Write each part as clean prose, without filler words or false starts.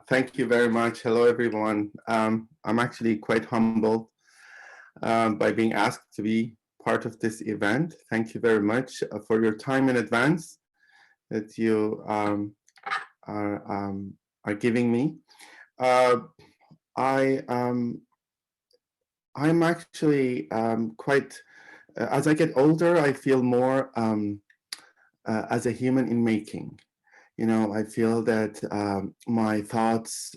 Thank you very much. Hello, everyone. I'm actually quite humbled by being asked to be part of this event. Thank you very much for your time in advance that you are, are giving me. Uh, I I'm actually quite. As I get older, I feel more as a human in making. You know, I feel that my thoughts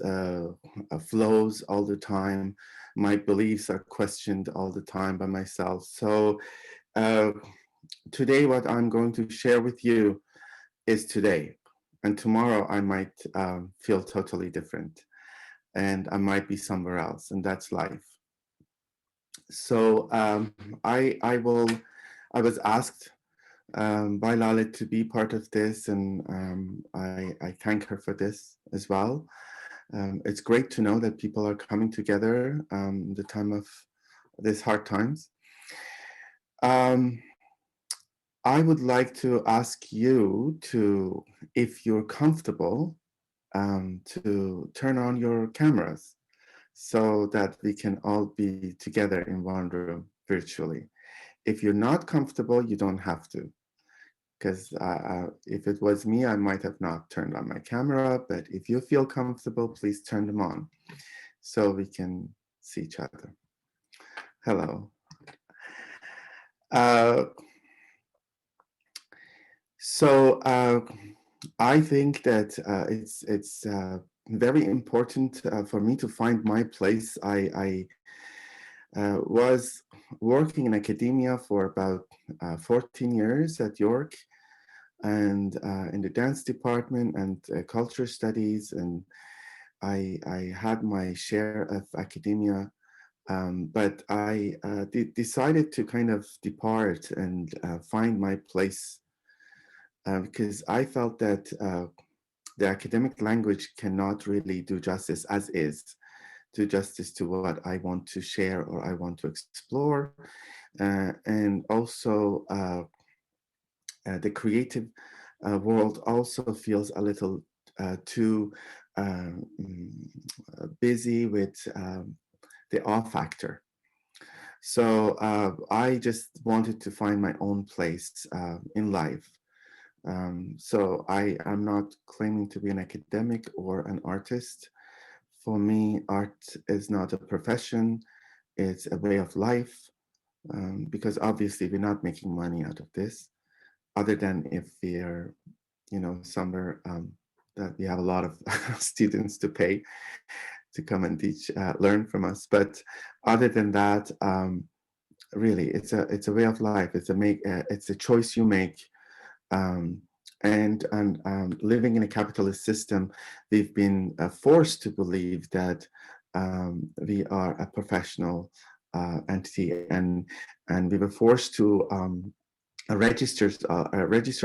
flows all the time. My beliefs are questioned all the time by myself. So uh, today, what I'm going to share with you is today, and tomorrow I might feel totally different, and I might be somewhere else, and that's life. So I will. I was asked by Lalit to be part of this, and I thank her for this as well. It's great to know that people are coming together the time of these hard times. Um, I would like to ask you to, if you're comfortable, to turn on your cameras so that we can all be together in one room virtually. If you're not comfortable, you don't have to. Because if it was me, I might have not turned on my camera, but if you feel comfortable, please turn them on so we can see each other. Hello. Uh, so I think that it's very important for me to find my place. I was working in academia for about 14 years at York, and in the dance department and culture studies, and I had my share of academia, but I decided to kind of depart and find my place because I felt that the academic language cannot really do justice as is, do justice to what I want to share or I want to explore, and also the creative world also feels a little too busy with the awe factor. So I just wanted to find my own place in life. So I am not claiming to be an academic or an artist. For me, art is not a profession, it's a way of life, because obviously we're not making money out of this, other than if we're, you know, somewhere that we have a lot of students to pay to come and teach, learn from us. But other than that, really, it's a way of life. It's a choice you make. Um, and living in a capitalist system, we've been forced to believe that we are a professional entity, and we were forced to register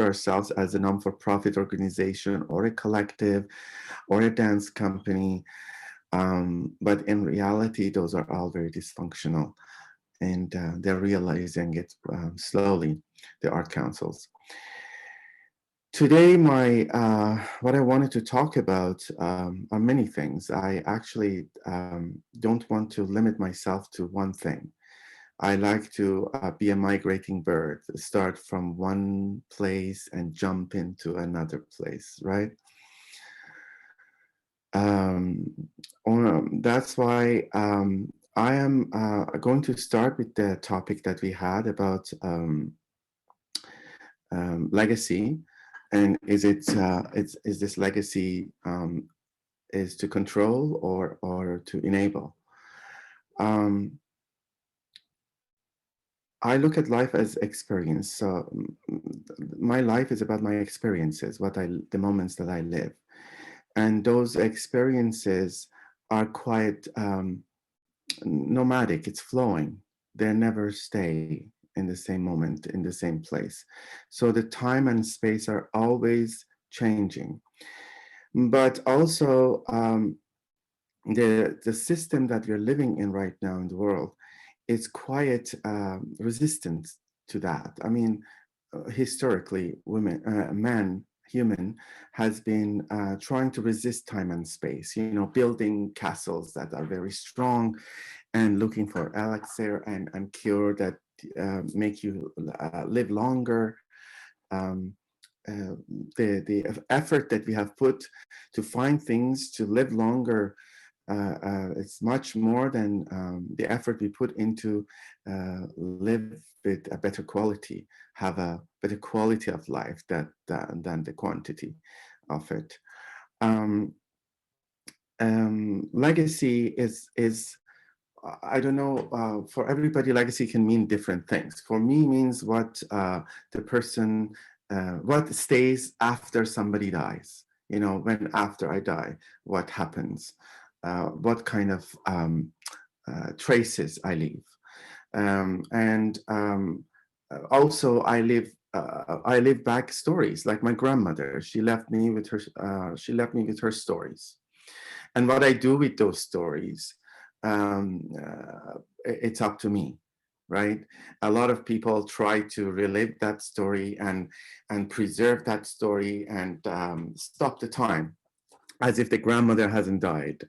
ourselves as a non-for-profit organization or a collective or a dance company. But in reality, those are all very dysfunctional, and they're realizing it slowly, the art councils. Today, what I wanted to talk about are many things. I actually don't want to limit myself to one thing. I like to be a migrating bird, start from one place and jump into another place, right? Um, that's why I am going to start with the topic that we had about legacy, and is this legacy is to control or to enable? Um, I look at life as experience. So my life is about my experiences, the moments that I live, and those experiences are quite nomadic. It's flowing. They never stay in the same moment, in the same place. So the time and space are always changing. But also, the system that we're living in right now in the world is quite resistant to that. I mean, historically, men human has been trying to resist time and space, you know, building castles that are very strong and looking for elixir and cure that make you live longer. Um, the effort that we have put to find things to live longer, it's much more than the effort we put into live with a better quality, have a better quality of life than the quantity of it. Um, Legacy is I don't know, for everybody, legacy can mean different things. For me, means what the person, what stays after somebody dies. You know, when after I die, what happens? What kind of traces I leave? And also, I live back stories. Like my grandmother, she left me with her. She left me with her stories, and what I do with those stories, it's up to me, right? A lot of people try to relive that story and preserve that story and stop the time as if the grandmother hasn't died.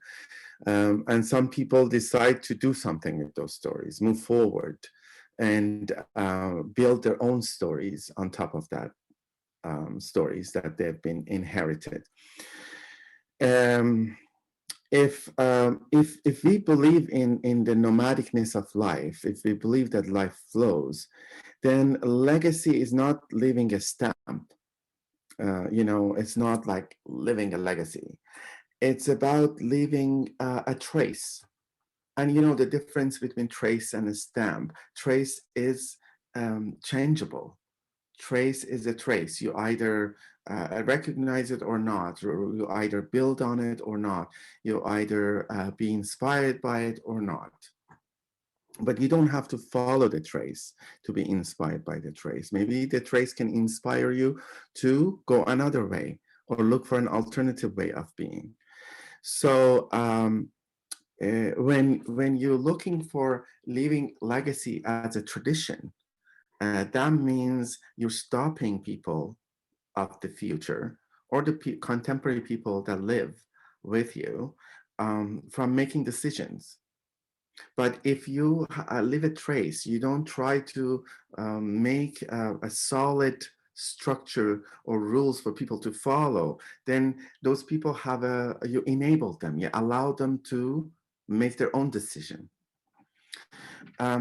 And some people decide to do something with those stories, move forward, and build their own stories on top of that, stories that they've been inherited. Um, if we believe in the nomadicness of life, if we believe that life flows, then legacy is not leaving a stamp. You know, it's not like living a legacy. It's about leaving a trace. And you know the difference between trace and a stamp. Trace is changeable. Trace is a trace. You either recognize it or not. You either build on it or not. You either be inspired by it or not. But you don't have to follow the trace to be inspired by the trace. Maybe the trace can inspire you to go another way or look for an alternative way of being. So when you're looking for leaving legacy as a tradition, that means you're stopping people of the future or the contemporary people that live with you from making decisions. But if you leave a trace, you don't try to make a solid structure or rules for people to follow, then those people have you enable them, you allow them to make their own decision.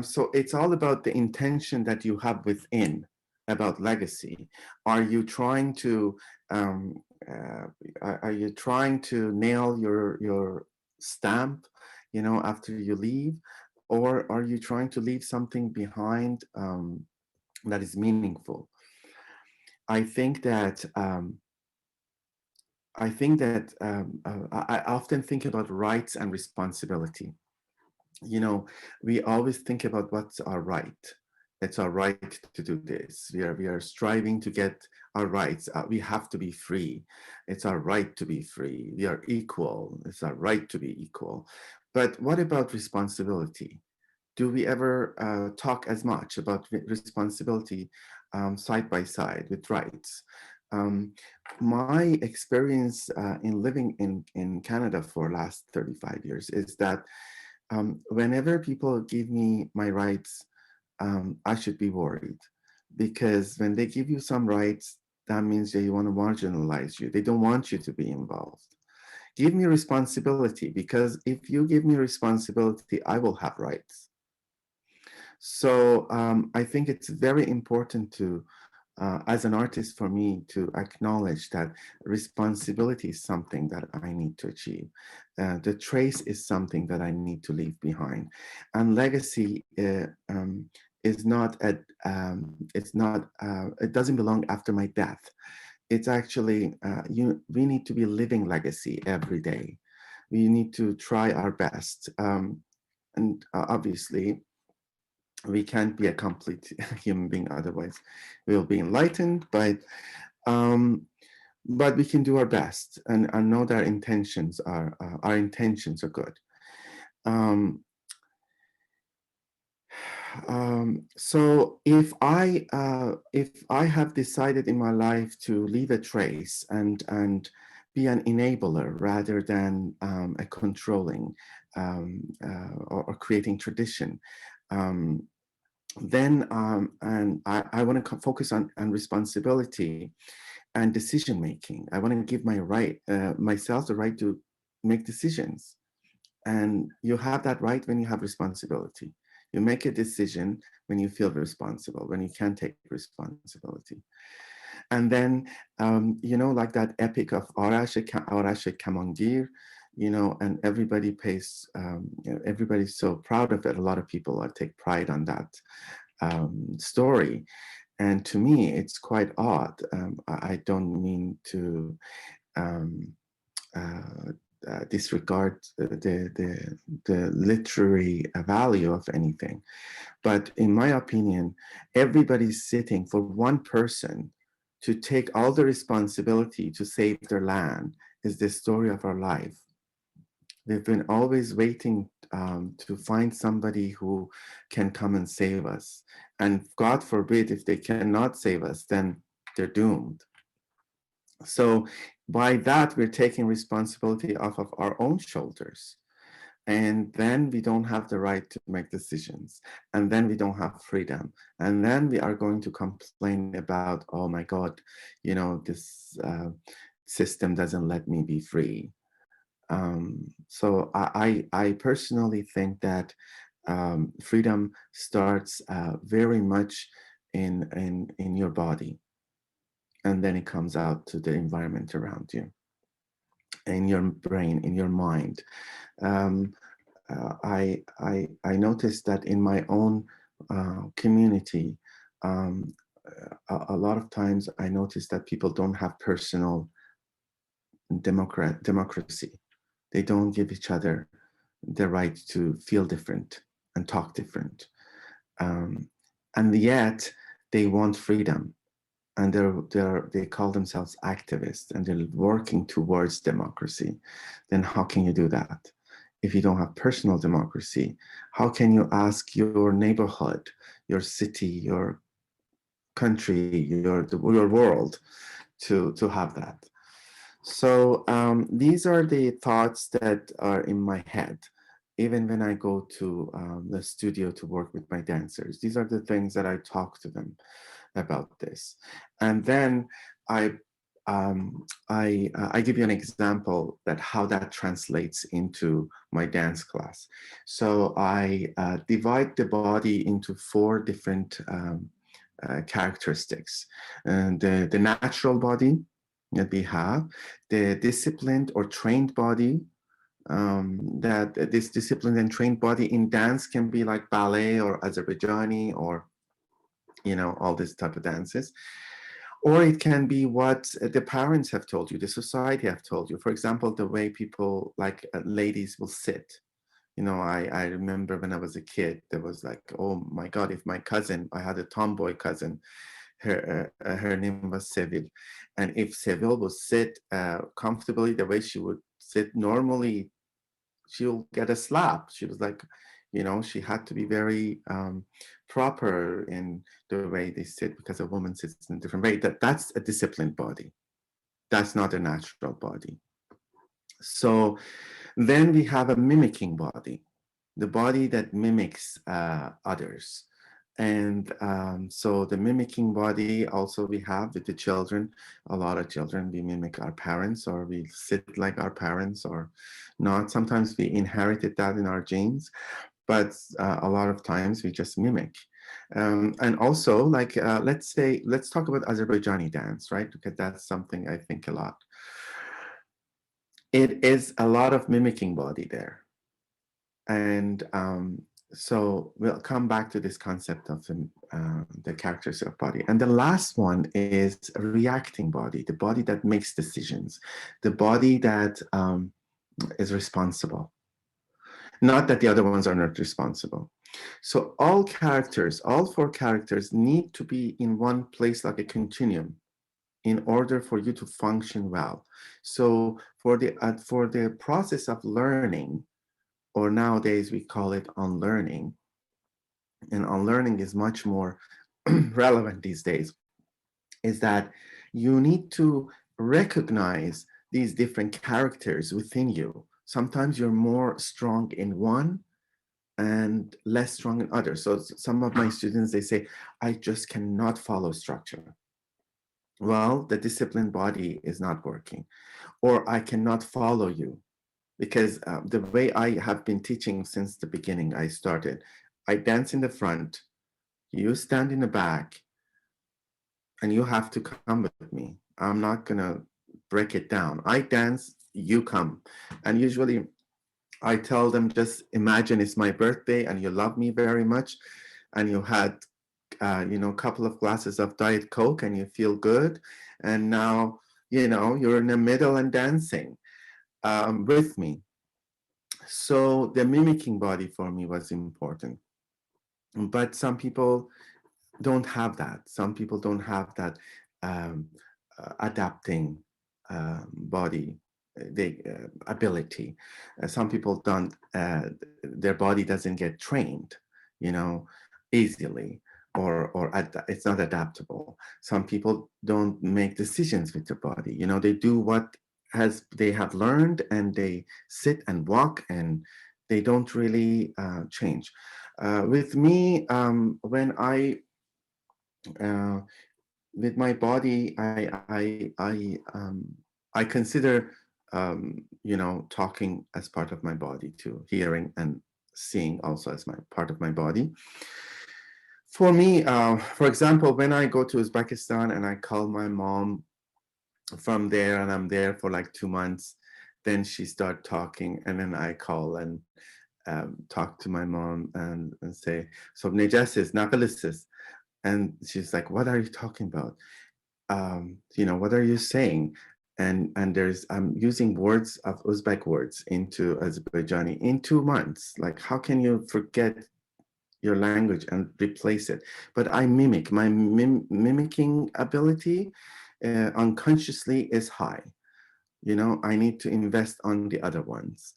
So it's all about the intention that you have within about legacy. Are you trying to are you trying to nail your stamp, you know, after you leave, or are you trying to leave something behind that is meaningful? I think that I often think about rights and responsibility. You know, we always think about what's our right. It's our right to do this. We are striving to get our rights. We have to be free. It's our right to be free. We are equal. It's our right to be equal. But what about responsibility? Do we ever talk as much about responsibility side by side with rights? Um, my experience in living in Canada for last 35 years is that whenever people give me my rights, I should be worried, because when they give you some rights, that means they want to marginalize you. They don't want you to be involved. Give me responsibility, because if you give me responsibility, I will have rights. So I think it's very important to, as an artist, for me to acknowledge that responsibility is something that I need to achieve. The trace is something that I need to leave behind, and legacy is not it's not it doesn't belong after my death. It's actually we need to be living legacy every day. We need to try our best, and obviously we can't be a complete human being, otherwise we'll be enlightened, um, but we can do our best, and know that our intentions are good. um, So if I have decided in my life to leave a trace and be an enabler rather than a controlling or creating tradition, um, then and I want to focus on responsibility and decision making. I want to give myself the right to make decisions, and you have that right when you have responsibility. You make a decision when you feel responsible, when you can take responsibility. And then, like that epic of Arash Kamandir, and everybody everybody's so proud of it. A lot of people take pride on that story. And to me, it's quite odd. I don't mean to um, uh, disregard the literary value of anything. But in my opinion, everybody's sitting for one person to take all the responsibility to save their land is the story of our life. We've been always waiting to find somebody who can come and save us. And God forbid, if they cannot save us, then they're doomed. So by that, we're taking responsibility off of our own shoulders. And then we don't have the right to make decisions. And then we don't have freedom. And then we are going to complain about, oh my God, this system doesn't let me be free. So I personally think that freedom starts very much in your body, and then it comes out to the environment around you, in your brain, in your mind. Um, I noticed that in my own community, um, a lot of times I notice that people don't have personal democracy. They don't give each other the right to feel different and talk different. And yet they want freedom, and they call themselves activists, and they're working towards democracy. Then how can you do that? If you don't have personal democracy, how can you ask your neighborhood, your city, your country, your world to have that? So these are the thoughts that are in my head, even when I go to the studio to work with my dancers. These are the things that I talk to them about this. And then I I give you an example that how that translates into my dance class. So I divide the body into four different characteristics. And the natural body that we have, the disciplined or trained body, that this disciplined and trained body in dance can be like ballet or Azerbaijani or all these type of dances, or it can be what the parents have told you, the society have told you. For example, the way people like ladies will sit. I remember when I was a kid, there was like, oh my God, if my cousin, I had a tomboy cousin, her name was Seville. And if Seville would sit comfortably the way she would sit normally, she'll get a slap. She was like, she had to be very proper in the way they sit, because a woman sits in a different way. That's a disciplined body. That's not a natural body. So then we have a mimicking body, the body that mimics others. And so the mimicking body also we have with the children. A lot of children, we mimic our parents, or we sit like our parents or not. Sometimes we inherited that in our genes, but a lot of times we just mimic. And also, like, let's talk about Azerbaijani dance, right? Because that's something I think a lot. It is a lot of mimicking body there. And so we'll come back to this concept of the characteristics of body. And the last one is a reacting body, the body that makes decisions, the body that is responsible. Not that the other ones are not responsible. So all four characters need to be in one place like a continuum in order for you to function well. So for the process of learning, or nowadays we call it unlearning, and unlearning is much more relevant these days, is that you need to recognize these different characters within you. Sometimes you're more strong in one and less strong in others. So some of my students, they say, I just cannot follow structure. Well, the disciplined body is not working, or I cannot follow you because the way I have been teaching since the beginning, I started, I dance in the front, you stand in the back, and you have to come with me. I'm not gonna break it down. I dance, you come. And usually I tell them, just imagine it's my birthday and you love me very much and you had a couple of glasses of Diet Coke and you feel good. And now, you're in the middle and dancing with me. So the mimicking body for me was important. But some people don't have that. Some people don't have that um, adapting body ability. Some people don't. Their body doesn't get trained, easily, or it's not adaptable. Some people don't make decisions with their body. They do what has they have learned, and they sit and walk, and they don't really change. With me, when uh, with my body, I consider talking as part of my body too, hearing and seeing also as my part of my body. For me, for example, when I go to Uzbekistan and I call my mom from there, and I'm there for like 2 months, then she start talking, and then I call and talk to my mom and say, so Nejasis, Nakalisis. And she's like, what are you talking about? What are you saying? And I'm using words of Uzbek words into Azerbaijani in 2 months. Like, how can you forget your language and replace it? But I mimic. My mimicking ability unconsciously is high. I need to invest on the other ones,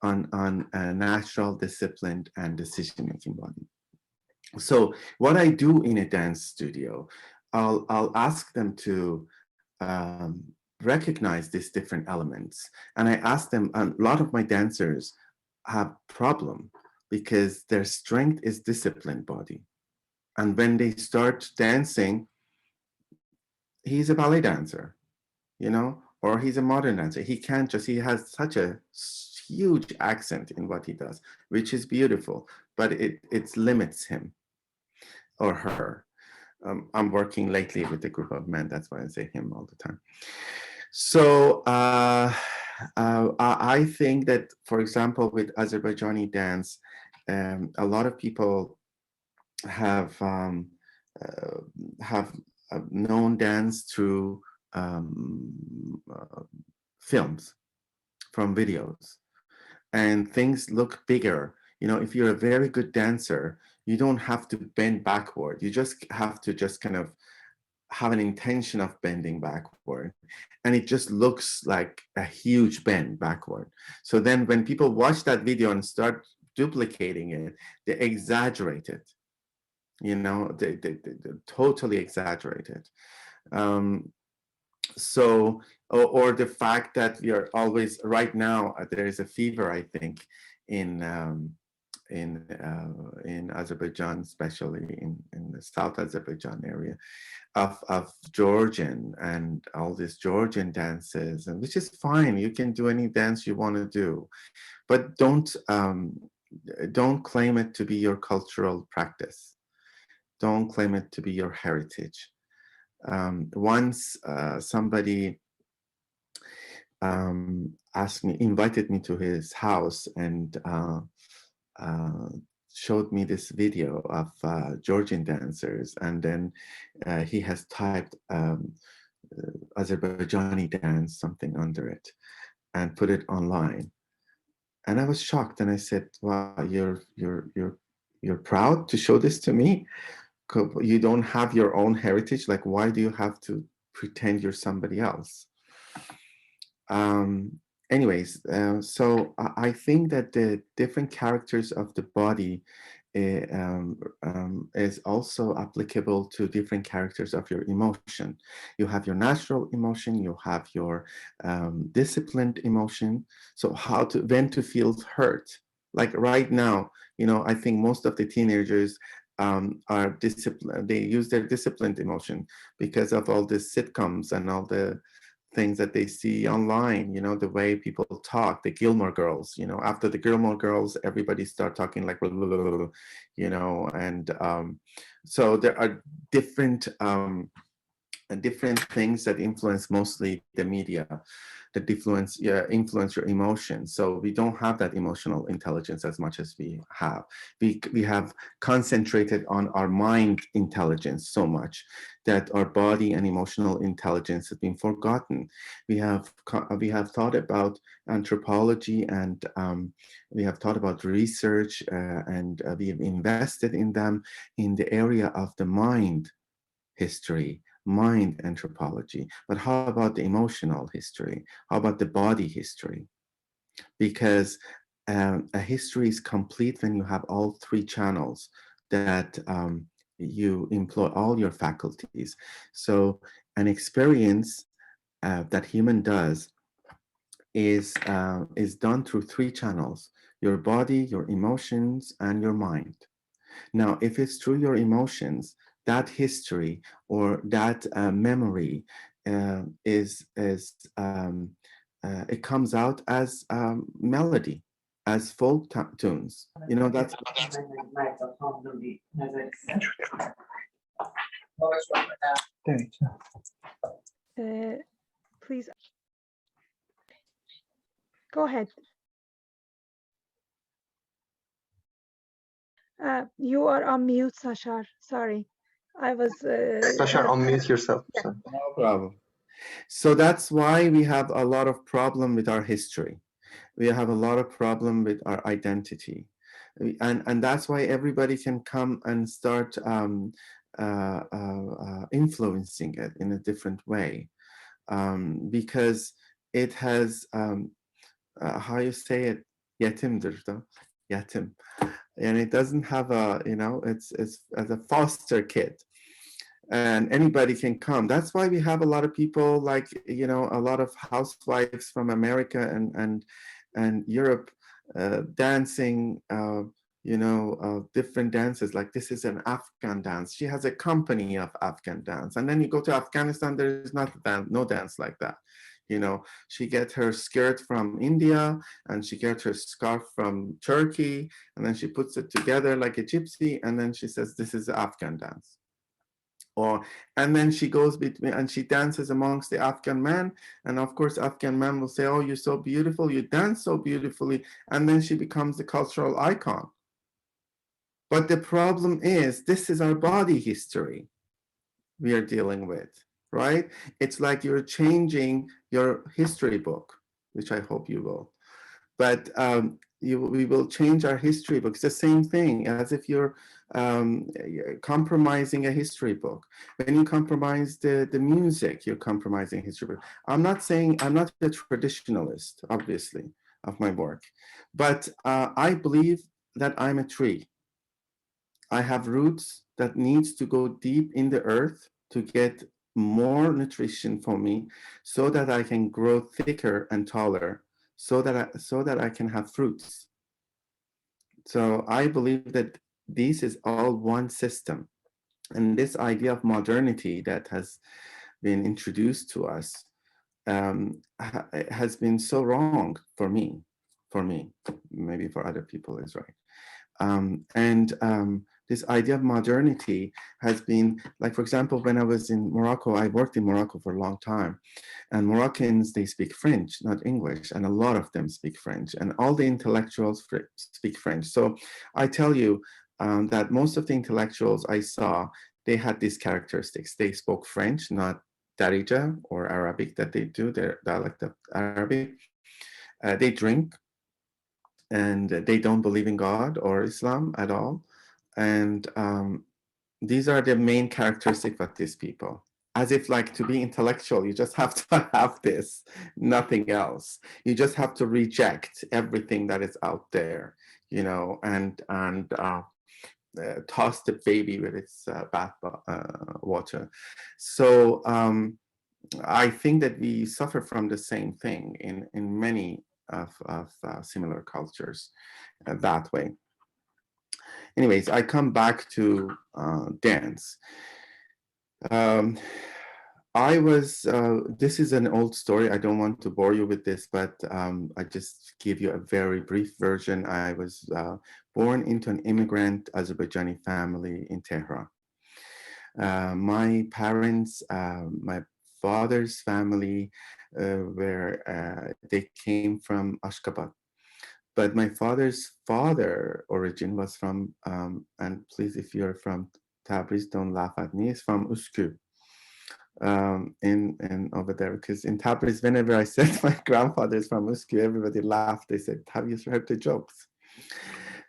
on natural, disciplined, and decision-making body. So what I do in a dance studio, I'll ask them to recognize these different elements, and I ask them. A lot of my dancers have problem because their strength is disciplined body, and when they start dancing, he's a ballet dancer, or he's a modern dancer. He has such a huge accent in what he does, which is beautiful, but it limits him or her. I'm working lately with a group of men. That's why I say him all the time. So I think that, for example, with Azerbaijani dance, a lot of people have uh, have known dance through films, from videos, and things look bigger. If you're a very good dancer, you don't have to bend backward. You just have to just kind of have an intention of bending backward, and it just looks like a huge bend backward. So then when people watch that video and start duplicating it, they exaggerate it. They totally exaggerate it. um, or the fact that we are always, right now, there is a fever, I think, in in Azerbaijan, especially in the South Azerbaijan area, of Georgian and all these Georgian dances, and which is fine. You can do any dance you want to do, but don't claim it to be your cultural practice. Don't claim it to be your heritage. Once somebody invited me to his house, and uh, showed me this video of Georgian dancers, and then he has typed Azerbaijani dance something under it and put it online. And I was shocked, and I said, "Wow, you're proud to show this to me? You don't have your own heritage. Like, why do you have to pretend you're somebody else?" Um, Anyways, so I think that the different characters of the body is also applicable to different characters of your emotion. You have your natural emotion, you have your disciplined emotion. So when to feel hurt. Like right now, I think most of the teenagers are disciplined. They use their disciplined emotion because of all the sitcoms and all the things that they see online, the way people talk, the Gilmore Girls, after the Gilmore Girls, everybody start talking like, and so there are different things that influence mostly the media, that influence your emotions. So we don't have that emotional intelligence as much as we have. We have concentrated on our mind intelligence so much that our body and emotional intelligence has been forgotten. We have thought about anthropology, and we have thought about research, and we have invested in them in the area of the mind history, mind anthropology. But how about the emotional history? How about the body history? Because a history is complete when you have all three channels that you employ all your faculties. So an experience that human does is done through three channels: your body, your emotions, and your mind. Now, if it's through your emotions, that history or that memory it comes out as melody, as folk tunes. That's Please go ahead. You are on mute, Sashar. Sorry, I was. Sashar, unmute yourself. No problem. So that's why we have a lot of problem with our history. We have a lot of problem with our identity, and that's why everybody can come and start influencing it in a different way, because it has how you say it, yetimdir, yatim, and it doesn't have it's as a foster kid, and anybody can come. That's why we have a lot of people, like a lot of housewives from America and Europe dancing different dances. Like, this is an Afghan dance. She has a company of Afghan dance. And then you go to Afghanistan, there's no dance like that. She gets her skirt from India, and she gets her scarf from Turkey, and then she puts it together like a gypsy, and then she says, this is the Afghan dance. And then she goes between and she dances amongst the Afghan men, and of course Afghan men will say, oh, you're so beautiful, you dance so beautifully, and then she becomes the cultural icon. But the problem is, this is our body history we are dealing with, right? It's like you're changing your history book, which I hope you will. But we will change our history book. It's the same thing as if you're compromising a history book. When you compromise the music, you're compromising history book. I'm not a traditionalist, obviously, of my work, but I believe that I'm a tree. I have roots that needs to go deep in the earth to get more nutrition for me, so that I can grow thicker and taller, so that I can have fruits. So I believe that this is all one system. And this idea of modernity that has been introduced to us has been so wrong for me. Maybe for other people is right. This idea of modernity has been, like, for example, when I was in Morocco, I worked in Morocco for a long time, and Moroccans, they speak French, not English, and a lot of them speak French, and all the intellectuals speak French. So I tell you that most of the intellectuals I saw, they had these characteristics. They spoke French, not Darija or Arabic that they do, their dialect of Arabic. They drink, and they don't believe in God or Islam at all. And these are the main characteristics of these people. As if, like, to be intellectual, you just have to have this, nothing else. You just have to reject everything that is out there, and toss the baby with its bath water. So I think that we suffer from the same thing in many of similar cultures that way. Anyways, I come back to dance. Um, this is an old story. I don't want to bore you with this, but I just give you a very brief version. I was born into an immigrant Azerbaijani family in Tehran. My parents, my father's family, they came from Ashgabat. But my father's father origin was from, and please, if you're from Tabriz, don't laugh at me, it's from Uskü. In over there, because in Tabriz, whenever I said my grandfather is from Uskü, everybody laughed. They said, "Have you heard the jokes?"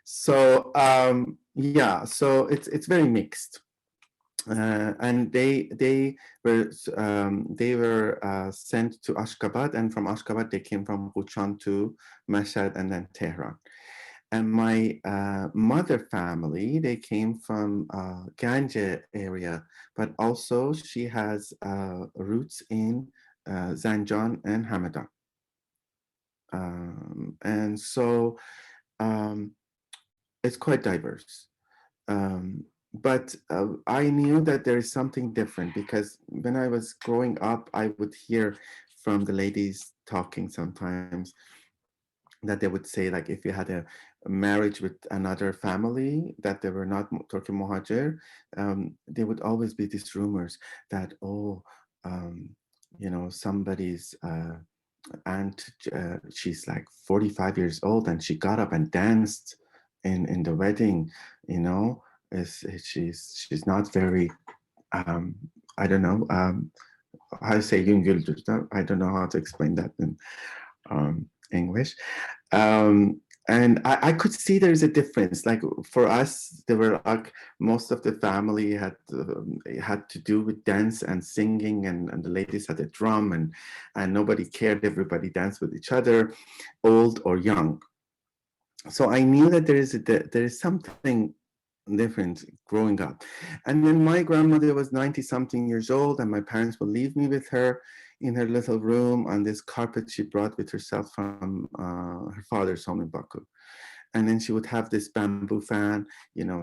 So yeah, so it's very mixed, and they were sent to Ashgabat, and from Ashgabat they came from Buchan to Mashhad and then Tehran. And my mother family, they came from Ganja area, but also she has roots in Zanjan and Hamadan. And so it's quite diverse. But I knew that there is something different, because when I was growing up, I would hear from the ladies talking sometimes that they would say, like, if you had a marriage with another family that they were not Turki Muhajir, there would always be these rumors that, oh, somebody's aunt, she's like 45 years old and she got up and danced in the wedding, she's not very, I don't know, how to say Güngüldür. I don't know how to explain that in English. And I could see there's a difference. Like for us, there were like most of the family had to do with dance and singing, and the ladies had a drum, and nobody cared. Everybody danced with each other, old or young. So I knew that there is something different growing up. And then my grandmother was 90 something years old, and my parents would leave me with her in her little room on this carpet she brought with herself from her father's home in Baku. And then she would have this bamboo fan,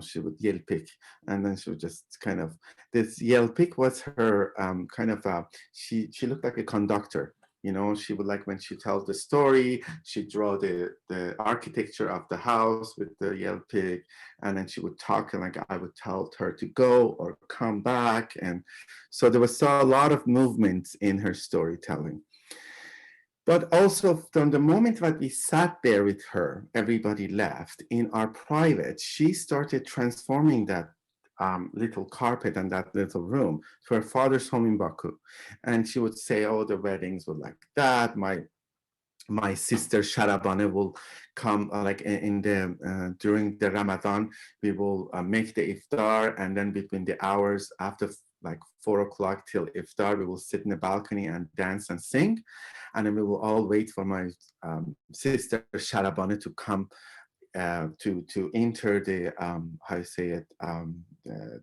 she would yell pick, and then she would just kind of, this yell pick was her kind of, she looked like a conductor. She would, like, when she tells the story, she'd draw the architecture of the house with the yell pig, and then she would talk, and like I would tell her to go or come back. And so there was a lot of movements in her storytelling. But also from the moment that we sat there with her, everybody left. In our private, she started transforming that little carpet and that little room to her father's home in Baku. And she would say, oh, the weddings were like that. My sister Sharabane will come like in the during the Ramadan, we will make the iftar, and then between the hours after like 4 o'clock till iftar, we will sit in the balcony and dance and sing. And then we will all wait for my sister Sharabane to come to enter the how you say it,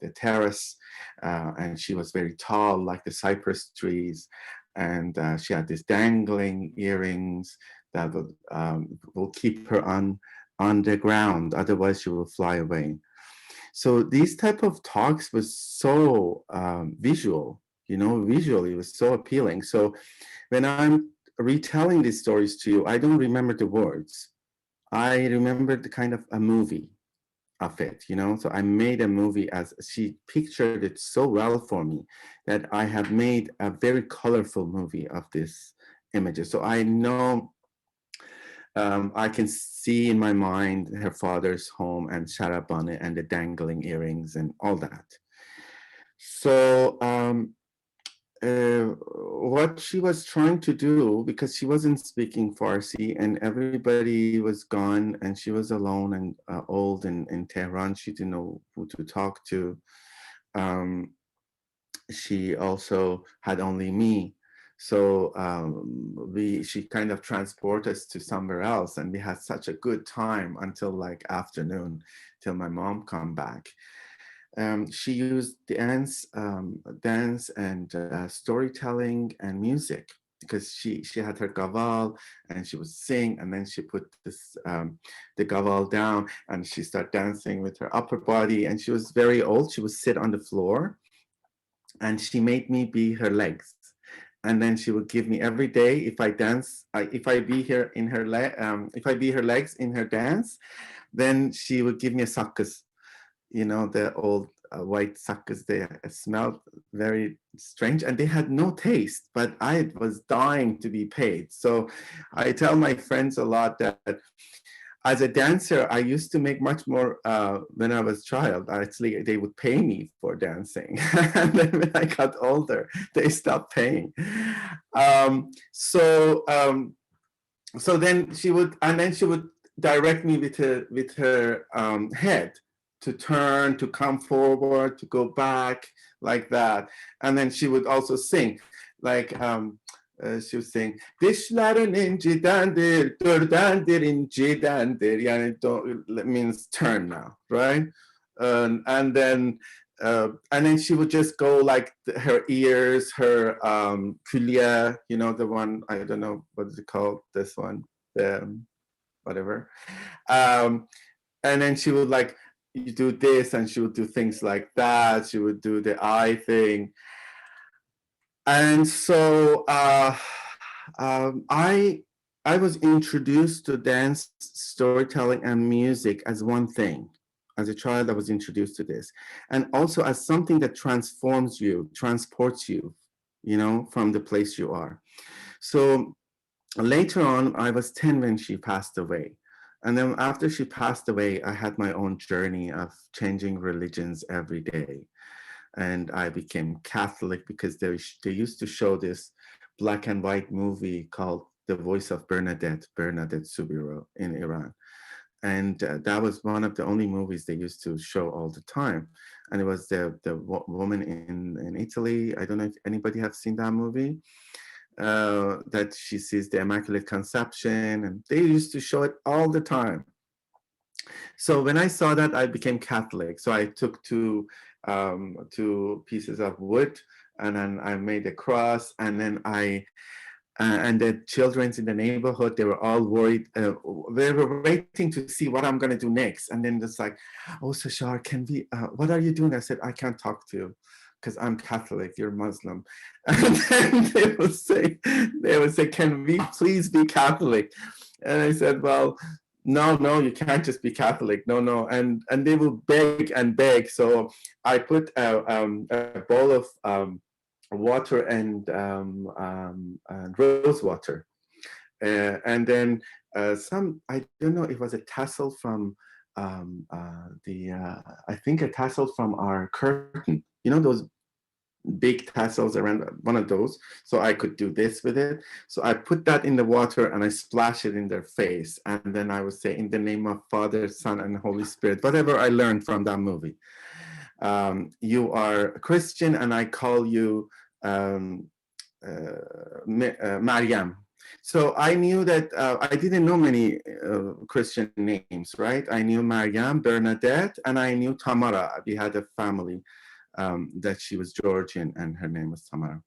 the terrace, and she was very tall like the cypress trees, and she had these dangling earrings that will keep her on the ground, otherwise she will fly away. So these type of talks was so visual, visually it was so appealing. So when I'm retelling these stories to you, I don't remember the words. I remember the kind of a movie of it, So I made a movie as she pictured it so well for me that I have made a very colorful movie of this images. So I know I can see in my mind her father's home and Sharabane and the dangling earrings and all that. So what she was trying to do, because she wasn't speaking Farsi and everybody was gone and she was alone and old in Tehran, she didn't know who to talk to. She also had only me. So she kind of transported us to somewhere else, and we had such a good time until like afternoon, till my mom come back. She used dance and storytelling and music, because she had her gaval and she would sing, and then she put the gaval down and she started dancing with her upper body. And she was very old. She would sit on the floor, and she made me be her legs. And then she would give me every day, if I dance, if I be here in her if I be her legs in her dance, then she would give me a sakız. You know, the old white suckers, they smelled very strange and they had no taste, but I was dying to be paid. So I tell my friends a lot that as a dancer, I used to make much more when I was a child. Actually, they would pay me for dancing. And then when I got older, they stopped paying. So then she would, direct me with her head, to turn, to come forward, to go back, like that. And then she would also sing, like she would sing, Dişlerin incidendir, dördendir incidendir. Yani means turn now, right? And then she would just go like her ears, her külliye, you know, the one, I don't know what is it called, this one, whatever. And then she would like, you do this, and she would do things like that. She would do the eye thing. And so I was introduced to dance, storytelling, and music as one thing. As a child, I was introduced to this. And also as something that transforms you, transports you, you know, from the place you are. So later on, I was 10 when she passed away. And then after she passed away, I had my own journey of changing religions every day. And I became Catholic because they used to show this black and white movie called The Voice of Bernadette Soubirous in Iran. And that was one of the only movies they used to show all the time. And it was the woman in Italy. I don't know if anybody have seen that movie. That she sees the Immaculate Conception, and they used to show it all the time. So when I saw that, I became Catholic. So I took two pieces of wood, and then I made a cross, and then and the children in the neighborhood, they were all worried. They were waiting to see what I'm going to do next. And then it's like, oh, Sashar, can we, what are you doing? I said, I can't talk to you because I'm Catholic, you're Muslim. And then they would say, can we please be Catholic? And I said, well, no, you can't just be Catholic. No. And they will beg and beg. So I put a bowl of water and rose water. And then I don't know, it was a tassel from I think a tassel from our curtain. You know, those big tassels around, one of those. So I could do this with it. So I put that in the water and I splash it in their face. And then I would say, in the name of Father, Son, and Holy Spirit, whatever I learned from that movie. You are a Christian and I call you Maryam. So I knew that I didn't know many Christian names, right? I knew Maryam, Bernadette, and I knew Tamara. We had a family that she was Georgian and her name was Tamara.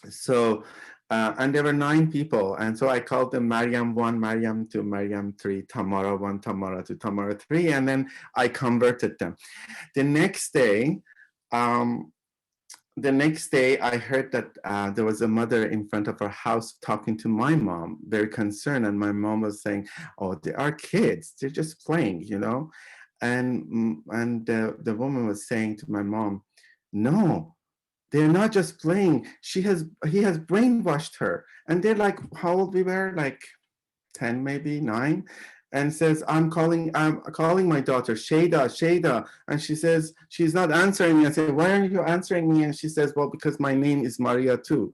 So, and there were 9 people. And so I called them Maryam 1, Maryam 2, Maryam 3, Tamara 1, Tamara 2, Tamara 3, and then I converted them. The next day, I heard that there was a mother in front of our house talking to my mom, very concerned. And my mom was saying, oh, they are kids. They're just playing, you know? And the woman was saying to my mom, no, they're not just playing. He has brainwashed her. And they're like, how old we were? Like 10, maybe 9. And says, I'm calling my daughter, Shada. And she says, she's not answering me. I say, why aren't you answering me? And she says, well, because my name is Maria too.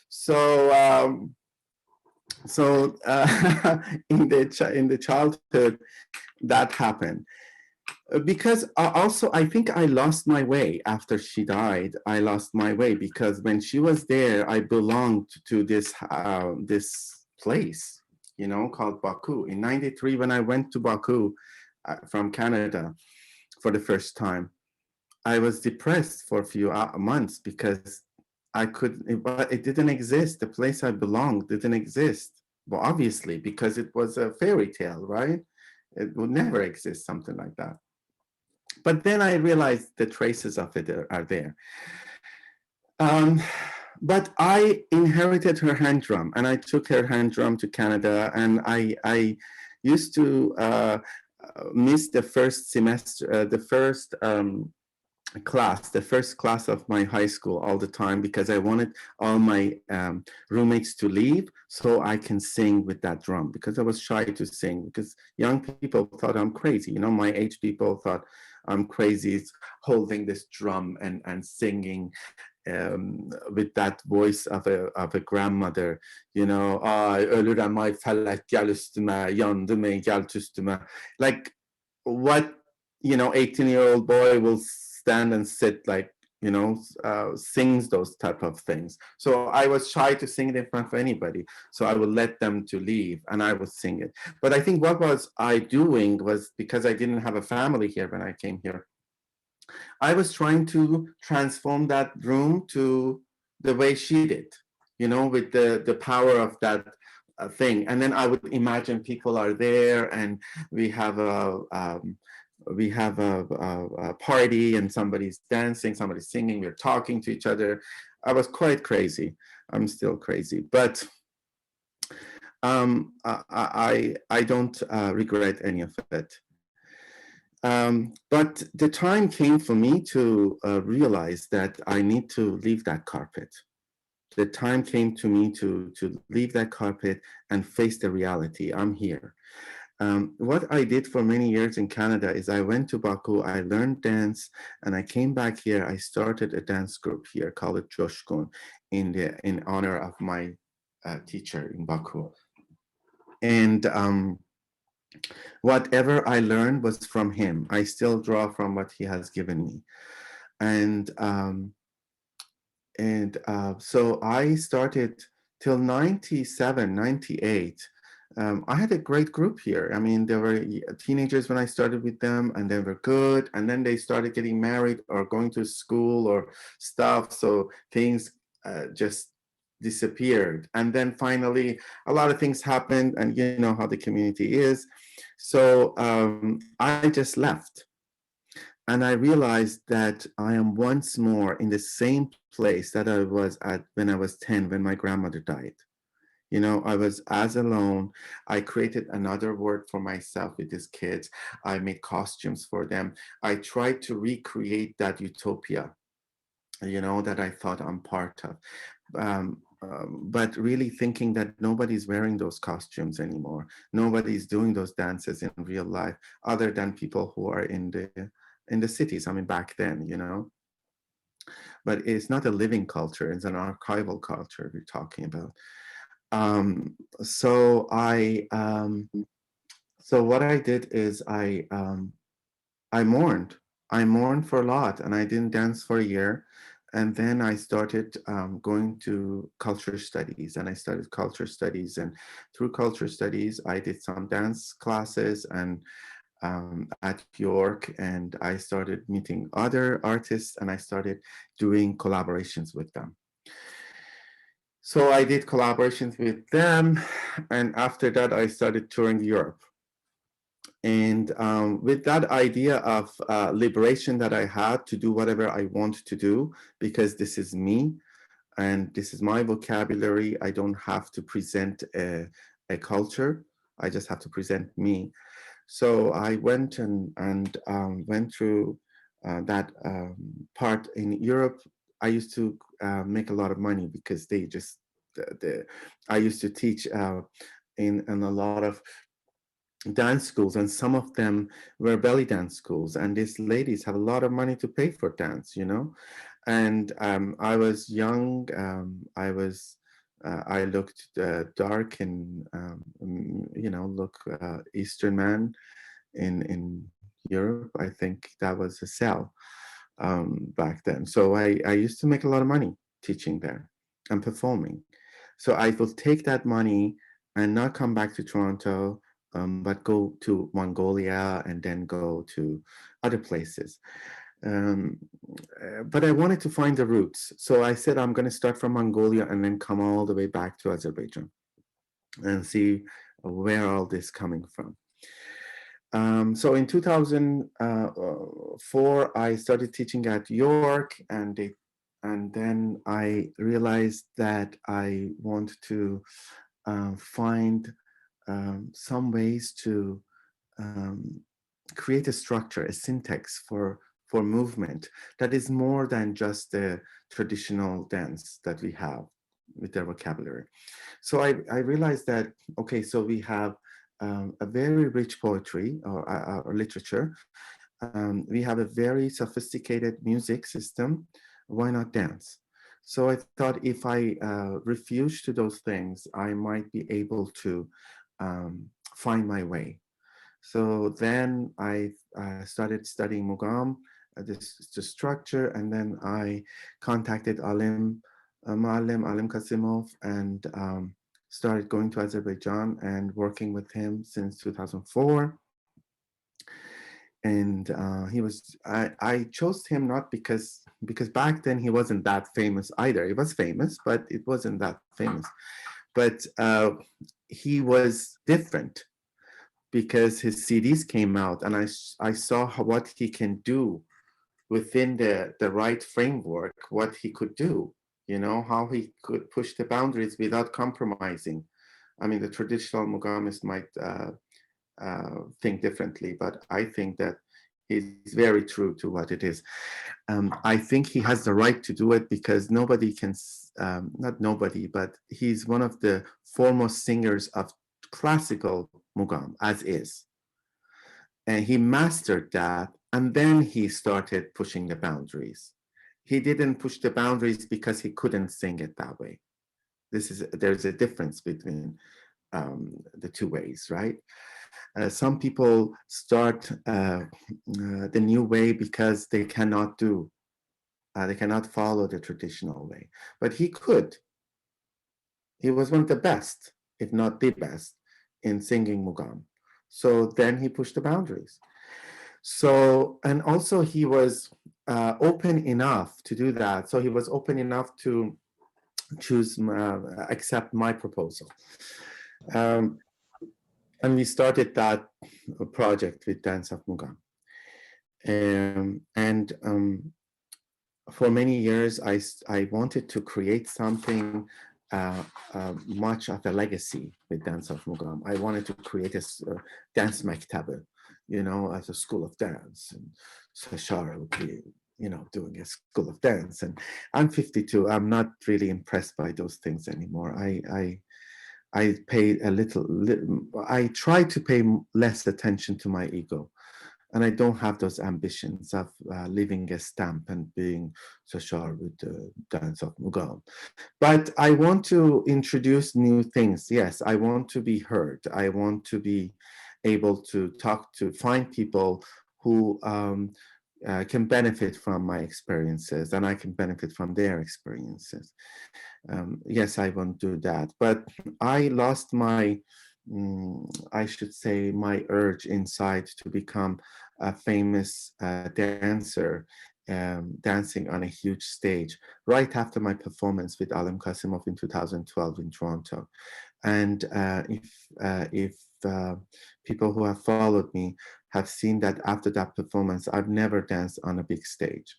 So, in the childhood, that happened. Because also I think I lost my way after she died. I lost my way because when she was there, I belonged to this place, you know, called Baku. In '93, when I went to Baku from Canada for the first time, I was depressed for a few months because it didn't exist. The place I belonged didn't exist. Well, obviously, because it was a fairy tale, right? It would never exist, something like that. But then I realized the traces of it are there. Um, but I inherited her hand drum, and I took her hand drum to Canada, and I used to miss the first semester, the first class of my high school all the time because I wanted all my roommates to leave so I can sing with that drum, because I was shy to sing because young people thought I'm crazy. You know, my age people thought I'm crazy holding this drum and singing with that voice of a grandmother, you know, ay ölürem ay felek gel üstüme, yandım ey gel üstüme. Like what, you know, 18-year-old boy will stand and sit, like, you know, sings those type of things. So I was shy to sing it in front of anybody. So I would let them to leave and I would sing it. But I think what was I doing was, because I didn't have a family here when I came here, I was trying to transform that room to the way she did, you know, with the power of that thing. And then I would imagine people are there and we have a party and somebody's dancing, somebody's singing, we're talking to each other. I was quite crazy. I'm still crazy, but I don't regret any of it. But the time came for me to realize that I need to leave that carpet. The time came to me to leave that carpet and face the reality. I'm here. What I did for many years in Canada is I went to Baku, I learned dance, and I came back here. I started a dance group here called Joshkun in honor of my teacher in Baku. And whatever I learned was from him. I still draw from what he has given me. And so I started till 97, 98. I had a great group here. I mean, there were teenagers when I started with them, and they were good. And then they started getting married or going to school or stuff. So things just disappeared. And then finally, a lot of things happened, and you know how the community is. So I just left. And I realized that I am once more in the same place that I was at when I was 10, when my grandmother died. You know, I was as alone. I created another world for myself with these kids. I made costumes for them. I tried to recreate that utopia, you know, that I thought I'm part of. But really thinking that nobody's wearing those costumes anymore. Nobody's doing those dances in real life, other than people who are in the cities. I mean, back then, you know. But it's not a living culture; it's an archival culture we're talking about. So so what I did is I mourned. I mourned for a lot, and I didn't dance for a year. And then I started going to culture studies, and I started culture studies. And through culture studies, I did some dance classes and at York, and I started meeting other artists, and I started doing collaborations with them. So I did collaborations with them, and after that, I started touring Europe. And with that idea of liberation that I had to do whatever I want to do, because this is me and this is my vocabulary, I don't have to present a culture, I just have to present me. So I went and went through that part in Europe. I used to make a lot of money because they just, I used to teach in a lot of dance schools, and some of them were belly dance schools, and these ladies have a lot of money to pay for dance, you know. And I was young, I looked dark and you know, look Eastern man in Europe. I think that was a sell back then. So I used to make a lot of money teaching there and performing. So I will take that money and not come back to Toronto, but go to Mongolia and then go to other places. Um, but I wanted to find the roots. So I said, I'm going to start from Mongolia and then come all the way back to Azerbaijan and see where all this coming from. So in 2004, I started teaching at York, and then I realized that I want to find some ways to create a structure, a syntax for movement that is more than just the traditional dance that we have with their vocabulary. So I realized that, okay, so we have a very rich poetry or literature. We have a very sophisticated music system. Why not dance? So I thought if I refuse to those things, I might be able to find my way. So then I started studying Mugham, the structure, and then I contacted Alim Kasimov, and started going to Azerbaijan and working with him since 2004. And I chose him not because back then he wasn't that famous either. He was famous, but it wasn't that famous. But he was different because his CDs came out, and I saw what he can do within the right framework, what he could do, how he could push the boundaries without compromising. I mean, the traditional Mughamist might think differently, but I think that he's very true to what it is. I think he has the right to do it because nobody can, not nobody, but he's one of the foremost singers of classical Mugham, as is. And he mastered that, and then he started pushing the boundaries. He didn't push the boundaries because he couldn't sing it that way. There's a difference between the two ways, right? Some people start the new way because they cannot follow the traditional way. But he could. He was one of the best, if not the best, in singing Mugham. So then he pushed the boundaries. So, and also he was open enough to do that. So he was open enough to accept my proposal. And we started that project with Dance of Mugham. And for many years, I wanted to create something much of a legacy with Dance of Mugham. I wanted to create a dance maktabe, as a school of dance. And Sashar would be, doing a school of dance. And I'm 52. I'm not really impressed by those things anymore. I pay I try to pay less attention to my ego. And I don't have those ambitions of leaving a stamp and being Sashar with the Dance of Mugham. But I want to introduce new things. Yes, I want to be heard. I want to be able to find people who can benefit from my experiences, and I can benefit from their experiences. Yes, I want to do that. But I lost my, I should say, my urge inside to become a famous dancer, dancing on a huge stage right after my performance with Alim Kasimov in 2012 in Toronto. And if people who have followed me have seen that after that performance, I've never danced on a big stage.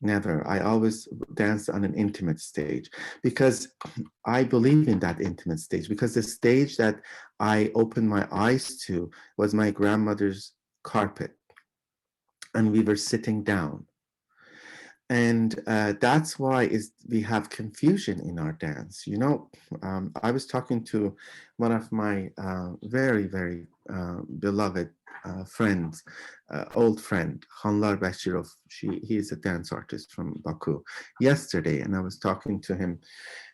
Never. I always dance on an intimate stage because I believe in that intimate stage, because the stage that I opened my eyes to was my grandmother's carpet, and we were sitting down. And that's why we have confusion in our dance. I was talking to one of my very, very beloved friends, old friend, Khanlar Bashirov. He is a dance artist from Baku yesterday, and I was talking to him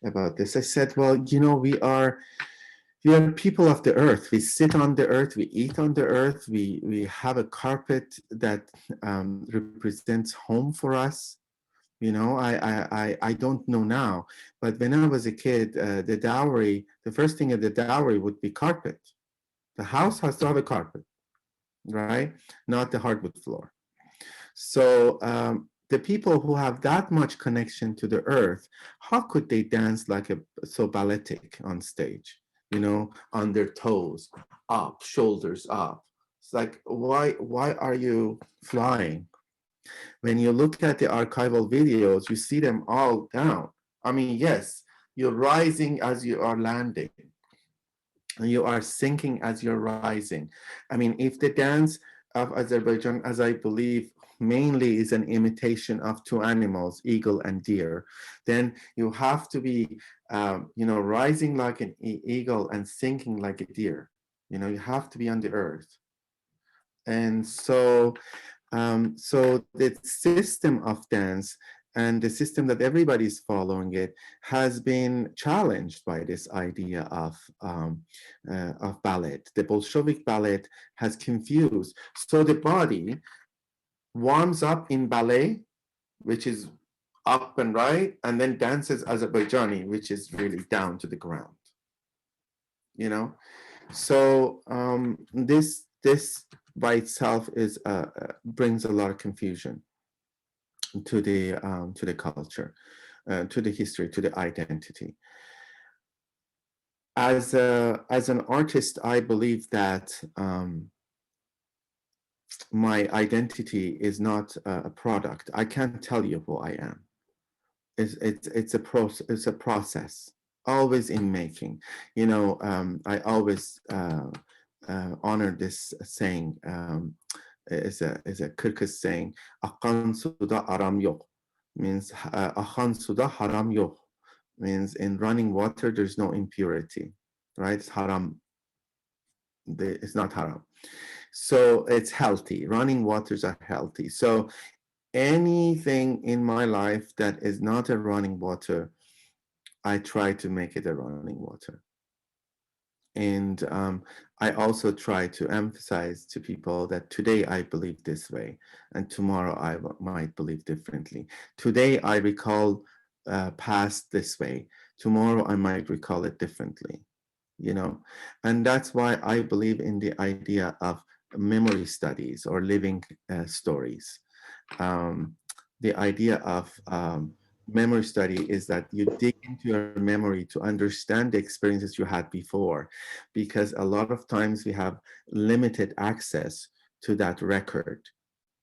about this. I said, well, we We are people of the earth. We sit on the earth. We eat on the earth. We have a carpet that represents home for us. You know, I don't know now, but when I was a kid, the dowry, the first thing at the dowry would be carpet. The house has to have a carpet, right? Not the hardwood floor. So the people who have that much connection to the earth, how could they dance like a so balletic on stage? You know, on their toes, up, shoulders up. It's like, why are you flying? When you look at the archival videos, you see them all down. I mean, yes, you're rising as you are landing, and you are sinking as you're rising. I mean, if the dance of Azerbaijan, as I believe, mainly is an imitation of two animals, eagle and deer, then you have to be, you know, rising like an eagle and sinking like a deer. You know, you have to be on the earth. And so the system of dance and the system that everybody's following it has been challenged by this idea of ballet. The Bolshevik ballet has confused. So the body warms up in ballet, which is up and right, and then dances Azerbaijani, which is really down to the ground. You know, so this by itself is brings a lot of confusion to the culture, to the history, to the identity. As an artist, I believe that my identity is not a product. I can't tell you who I am. It's a process, always in making. You know, I always honor this saying. Is a Kyrgyz saying, "Akan suda aram yok," means "Akan suda haram yok," means in running water there's no impurity, right? It's haram. It's not haram. So it's healthy. Running waters are healthy. So anything in my life that is not a running water, I try to make it a running water. And I also try to emphasize to people that today I believe this way, and tomorrow I might believe differently. Today I recall past this way. Tomorrow I might recall it differently, you know? And that's why I believe in the idea of memory studies or living stories. The idea of memory study is that you dig into your memory to understand the experiences you had before, because a lot of times we have limited access to that record,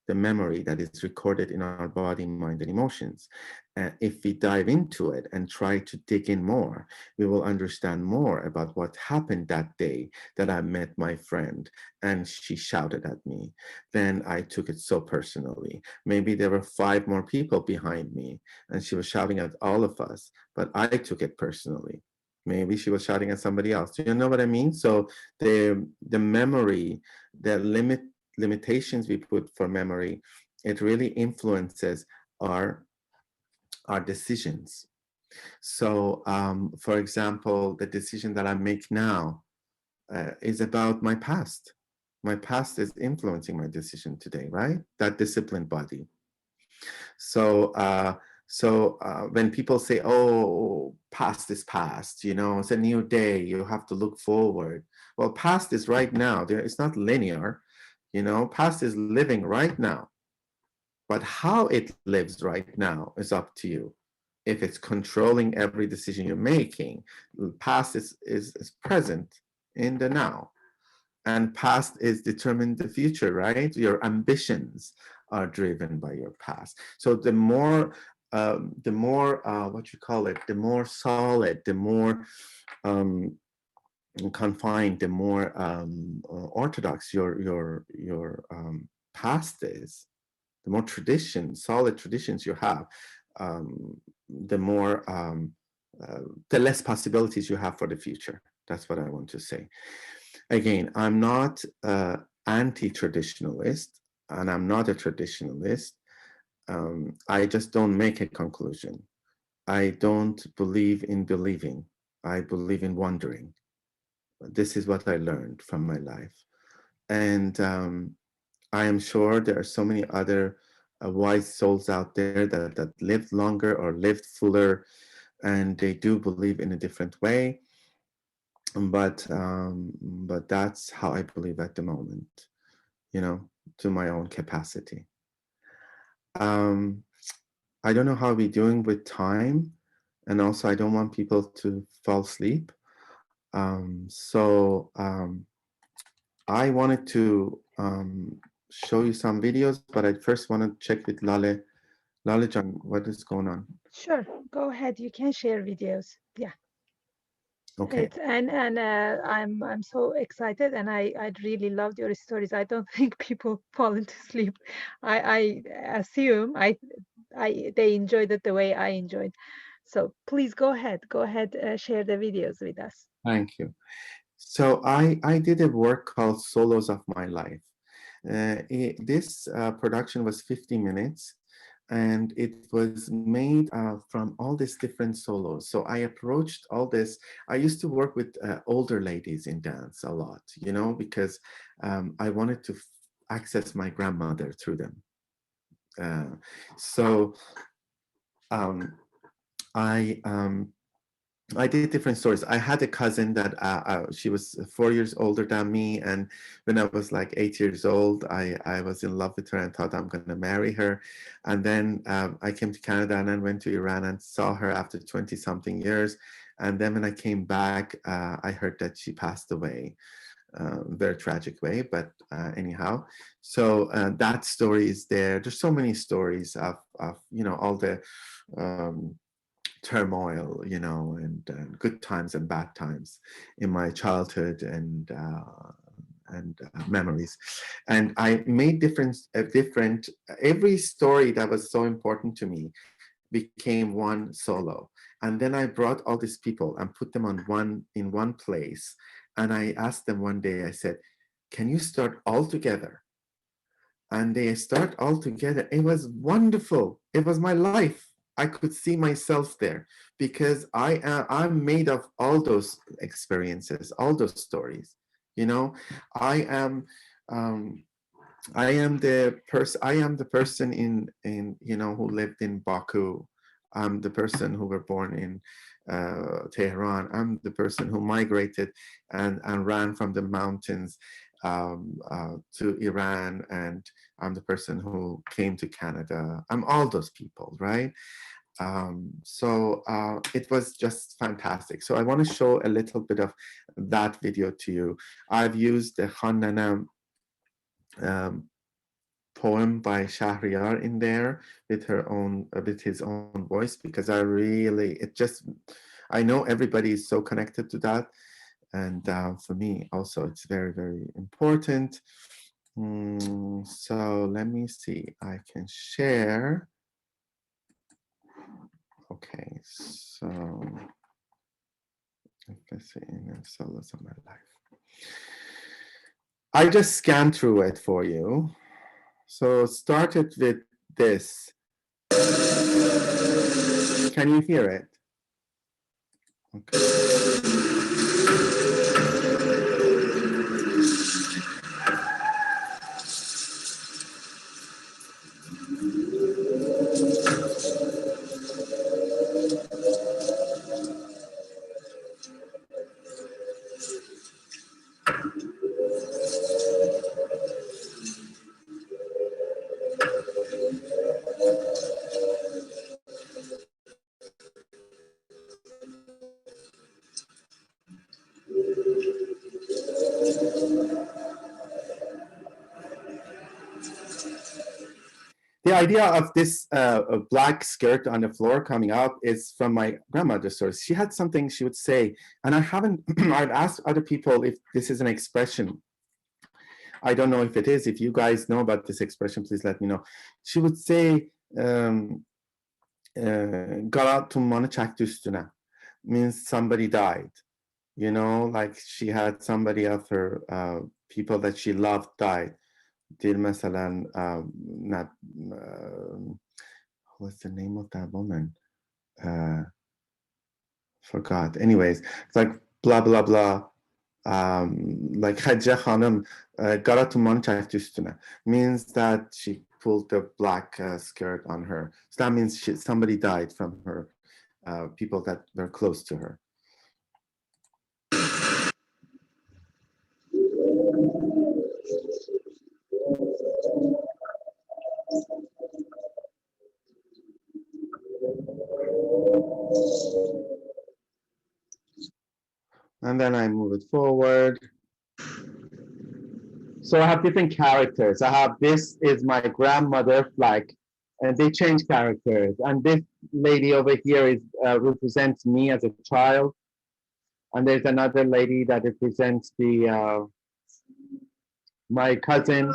the memory that is recorded in our body, mind, and emotions. If we dive into it and try to dig in more, we will understand more about what happened that day that I met my friend and she shouted at me. Then I took it so personally. Maybe there were 5 more people behind me and she was shouting at all of us, but I took it personally. Maybe she was shouting at somebody else. Do you know what I mean? So the memory, the limitations we put for memory, it really influences our decisions. So for example, the decision that I make now is about my past. My past is influencing my decision today, right? That disciplined body. So when people say, oh, past is past, you know, it's a new day, you have to look forward. Well, past is right now. It's not linear. You know, past is living right now. But how it lives right now is up to you. If it's controlling every decision you're making, past is present in the now. And past is determined the future, right? Your ambitions are driven by your past. So the more what you call it, the more solid, the more confined, the more orthodox your past is, the more solid traditions you have, the more the less possibilities you have for the future. That's what I want to say. Again, I'm not anti-traditionalist, and I'm not a traditionalist. I just don't make a conclusion. I don't believe in believing. I believe in wondering. this is what I learned from my life. And I am sure there are so many other wise souls out there that lived longer or lived fuller, and they do believe in a different way. But that's how I believe at the moment, you know, to my own capacity. I don't know how we're doing with time, and also I don't want people to fall asleep. So I wanted to show you some videos, but I first want to check with Lale. Lale Jan, what is going on? Sure, go ahead. You can share videos. Yeah. Okay. And I'm so excited, and I really loved your stories. I don't think people fall into sleep. I assume they enjoyed it the way I enjoyed. So please go ahead. Go ahead. Share the videos with us. Thank you. So I did a work called Solos of My Life. This production was 50 minutes, and it was made from all these different solos. So I approached all this. I used to work with older ladies in dance a lot, you know, because I wanted to access my grandmother through them. So um, I I did different stories. I had a cousin that she was 4 years older than me, and when I was like 8 years old, I was in love with her and thought I'm going to marry her. And then I came to Canada and then went to Iran and saw her after 20 something years. And then when I came back, I heard that she passed away. Very tragic way, but anyhow, so that story is there. There's so many stories of you know, all the turmoil, you know, and good times and bad times in my childhood and memories. And I made different. Every story that was so important to me became one solo, and then I brought all these people and put them on in one place, and I asked them one day. I said, "Can you start all together?" And they start all together. It was wonderful. It was my life. I could see myself there because I'm made of all those experiences, all those stories. You know, I am um, I am the person. I am the person in you know, who lived in Baku. I'm the person who were born in Tehran. I'm the person who migrated and ran from the mountains to Iran, and I'm the person who came to Canada. I'm all those people, right? So it was just fantastic. So I want to show a little bit of that video to you. I've used the Khan Nanam poem by Shahryar in there with his own voice, because I know everybody is so connected to that, and for me also it's very, very important. So let me see, I can share. Okay, so let's see, in solos of my life. I just scanned through it for you. So started with this. Can you hear it? Okay. The idea of this black skirt on the floor coming up is from my grandmother's stories. She had something she would say, and I haven't, I've asked other people if this is an expression. I don't know if it is. If you guys know about this expression, please let me know. She would say, "Galat manachak dustuna," means somebody died. You know, like she had somebody of her people that she loved died. Dil masalan, what's the name of that woman? Forgot. Anyways, it's like blah blah blah. like Hacca Hanım Garatuman çekti üstüne, means that she pulled the black skirt on her. So that means somebody died from her, people that were close to her. And then I move it forward. So I have different characters. I have, this is my grandmother flag, and they change characters. And this lady over here is represents me as a child. And there's another lady that represents the my cousin.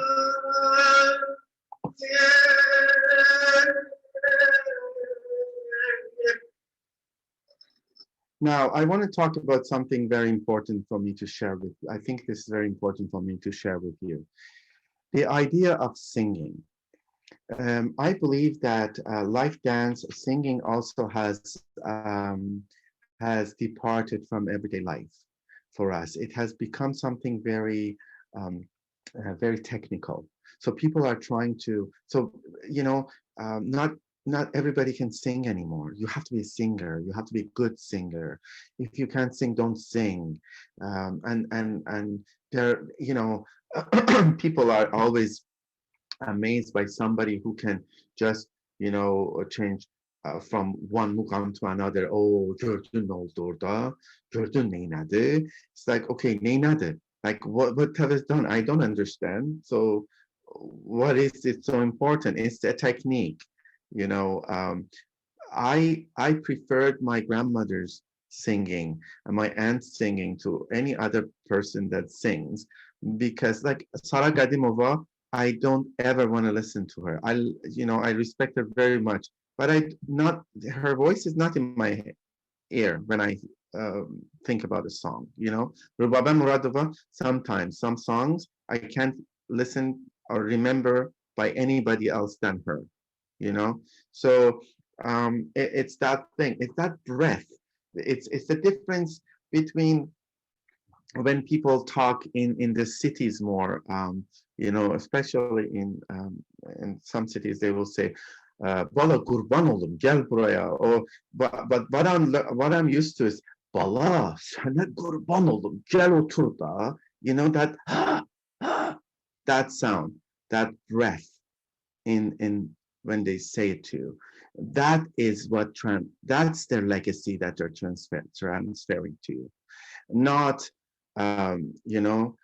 Now, I want to talk about something very important for me to share with you. I think this is very important for me to share with you. The idea of singing. I believe that like dance, singing also has departed from everyday life for us. It has become something very, very technical. So people are trying to, so, you know, not everybody can sing anymore. You have to be a singer. You have to be a good singer. If you can't sing, don't sing. And there, you know, people are always amazed by somebody who can just, you know, change from one mukam to another. Oh, gördün ne oldu orada? Gördün neynadı? It's like, okay, neynadı? Like, what have I done? I don't understand. So what is it so important? It's a technique, you know. I preferred my grandmother's singing and my aunt's singing to any other person that sings, because like Sara Gadimova, I don't ever want to listen to her. You know, I respect her very much, but her voice is not in my ear when I think about a song, you know. Rubaba Muradova, sometimes some songs I can't listen or remember by anybody else than her, you know. So it's that thing, it's that breath. It's the difference between when people talk in the cities more, you know, especially in some cities, they will say, "Bala kurban oldum, gel buraya." Or, but what I'm used to is, "Bala, sana kurban oldum, gel otur da." You know, that that sound, that breath in when they say it to you. That is what that's their legacy that they're transferring to you, not you know,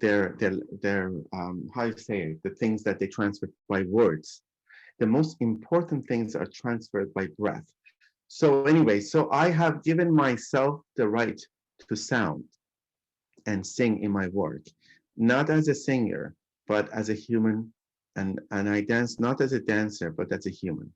their how you say it, the things that they transfer by words. The most important things are transferred by breath. So anyway, so I have given myself the right to sound and sing in my work, not as a singer, but as a human, and I dance not as a dancer, but as a human.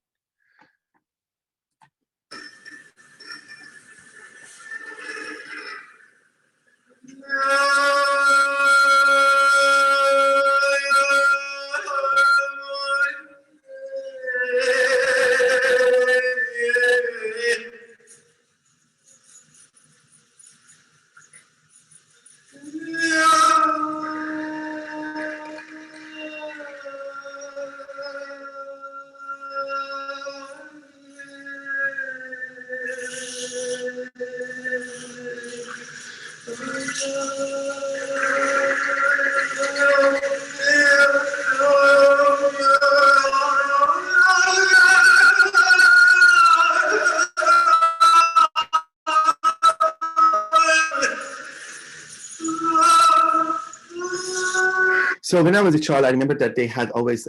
So when I was a child, I remember that they had always,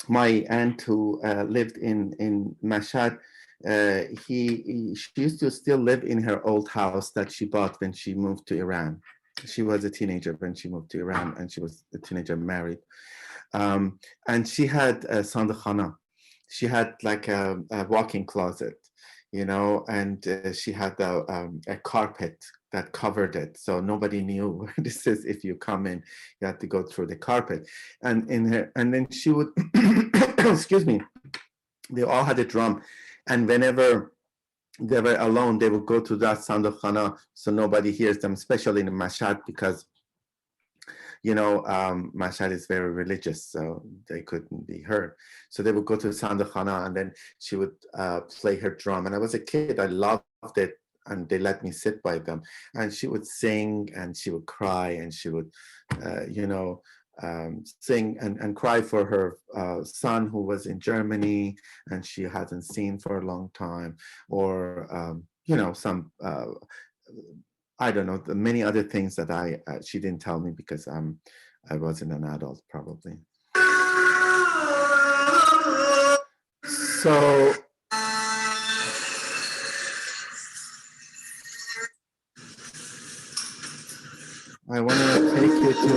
my aunt who lived in Mashhad, she used to still live in her old house that she bought when she moved to Iran. She was a teenager when she moved to Iran, and she was a teenager married. And she had a sandakhana. She had like a walk-in closet, you know, and she had a carpet that covered it, so nobody knew this is. If you come in, you have to go through the carpet, and then she would, excuse me, they all had a drum, and whenever they were alone, they would go to that sandakhana so nobody hears them, especially in Mashhad, because Mashhad is very religious, so they couldn't be heard. So they would go to sandakhana, and then she would play her drum. And I was a kid, I loved it, and they let me sit by them. And she would sing, and she would cry, and she would, sing and cry for her son who was in Germany and she hadn't seen for a long time, or some I don't know, the many other things that she didn't tell me because I wasn't an adult probably. So I want to take you to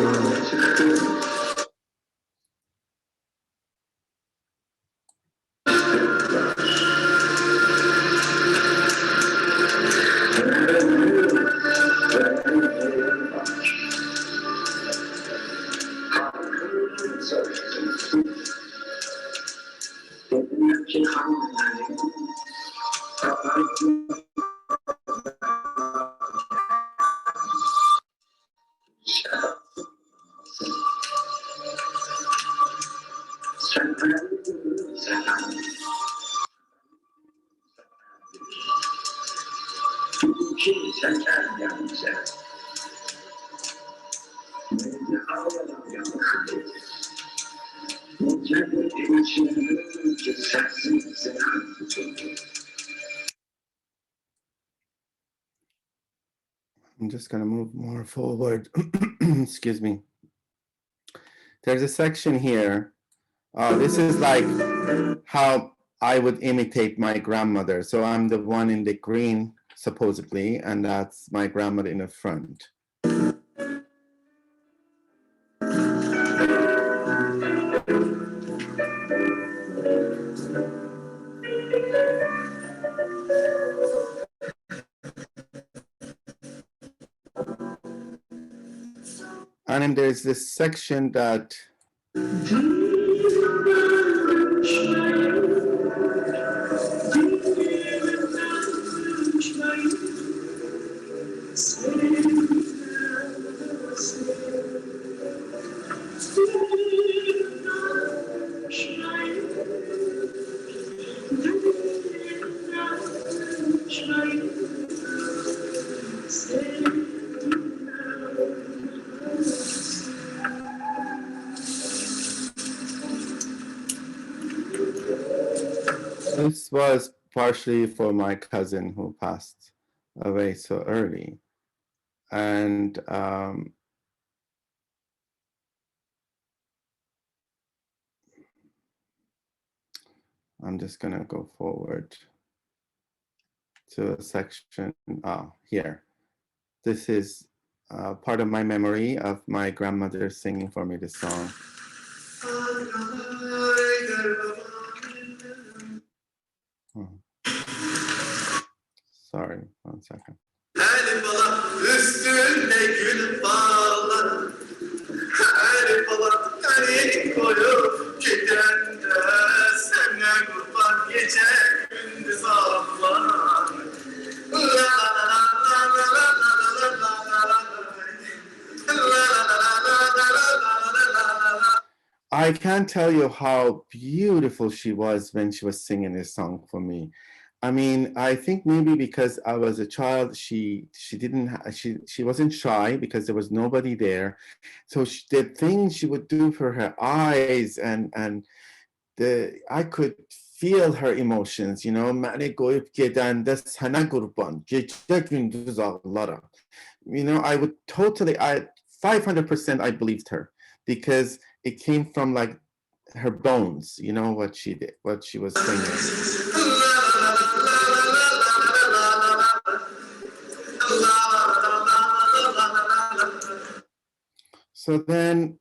I'm just going to move more forward. Excuse me. There's a section here. This is like how I would imitate my grandmother. So I'm the one in the green, supposedly, and that's my grandmother in the front. And then there's this section that this was partially for my cousin who passed away so early. And I'm just going to go forward to a section here. This is part of my memory of my grandmother singing for me this song. Sorry, 1 second. I can't tell you how beautiful she was when she was singing this song for me. I mean, I think maybe because I was a child, she wasn't shy because there was nobody there. So the things she would do for her eyes and I could feel her emotions, you know. You know, I would totally, 500% I believed her because it came from like her bones, you know, what she did, what she was singing. So then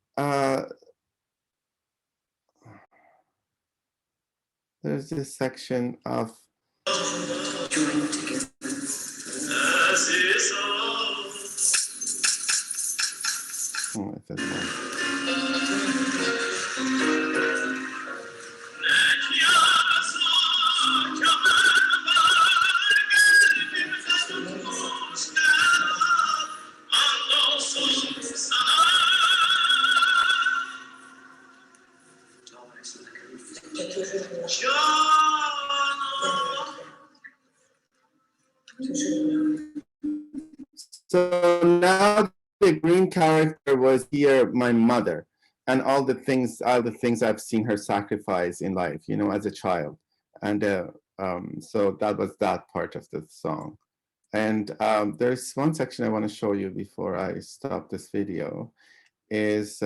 there's this section of So now the green character was here, my mother, and all the things I've seen her sacrifice in life, you know, as a child. And so that was that part of the song. And there's one section I want to show you before I stop this video, is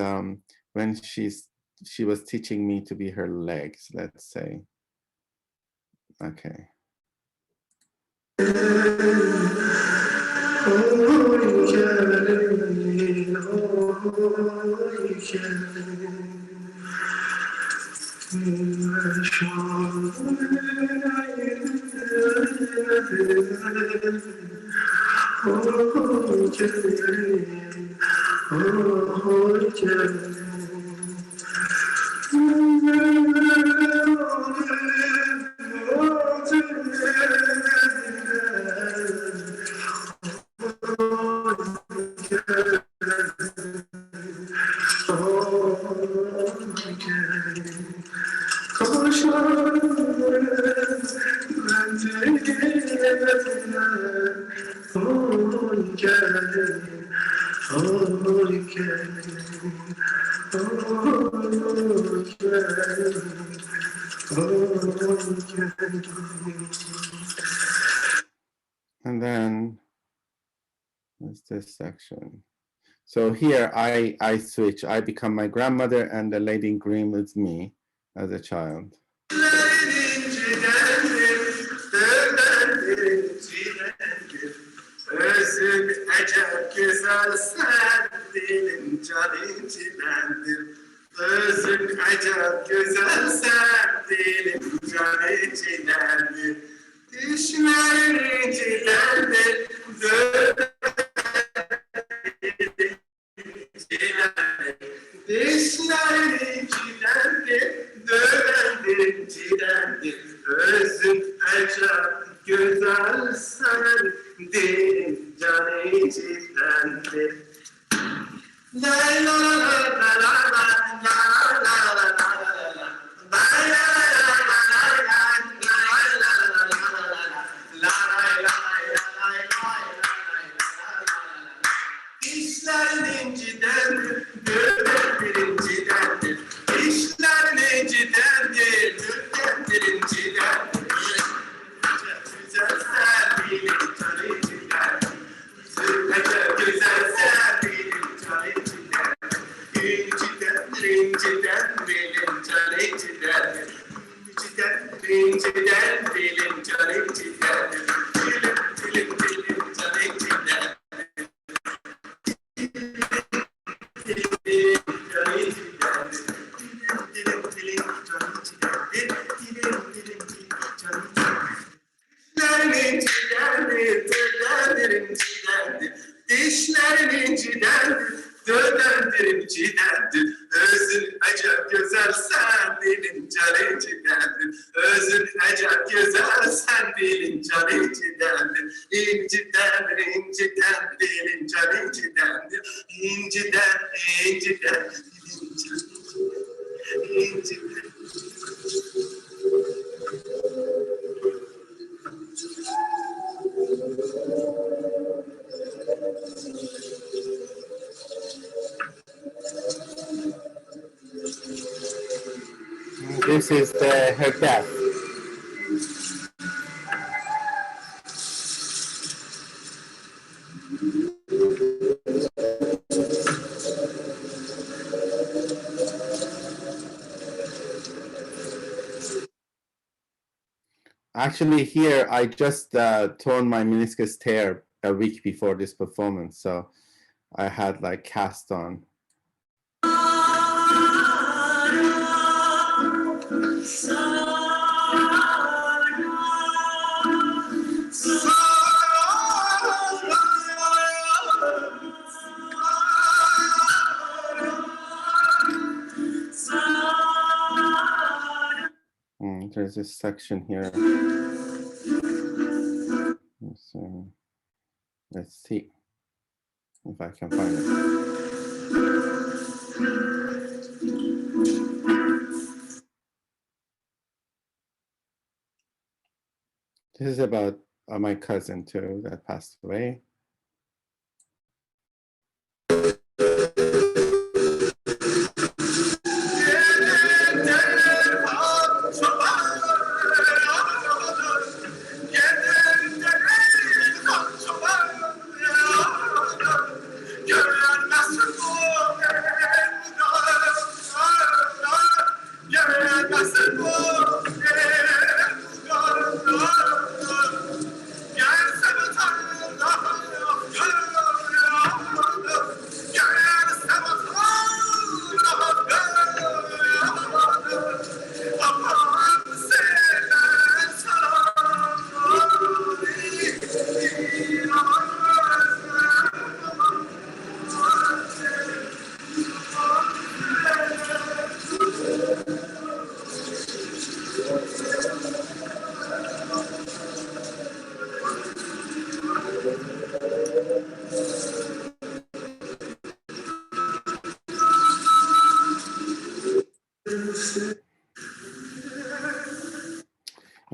when she was teaching me to be her legs, let's say. Okay. And then there's this section. So here I switch. I become my grandmother, and the lady in green is me as a child. This is her death. Actually, here I just torn my meniscus tear a week before this performance, so I had like cast on. There's this section here. Let's see if I can find it. This is about my cousin too that passed away.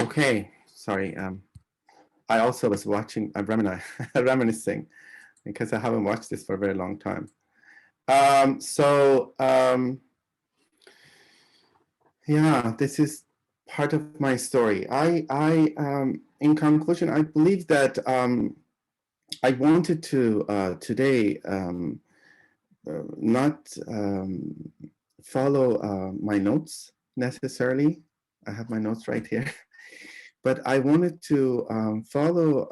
Okay, sorry. I also was watching, reminiscing, because I haven't watched this for a very long time. Yeah, this is part of my story. In conclusion, I believe that I wanted to today not follow my notes necessarily. I have my notes right here. But I wanted to follow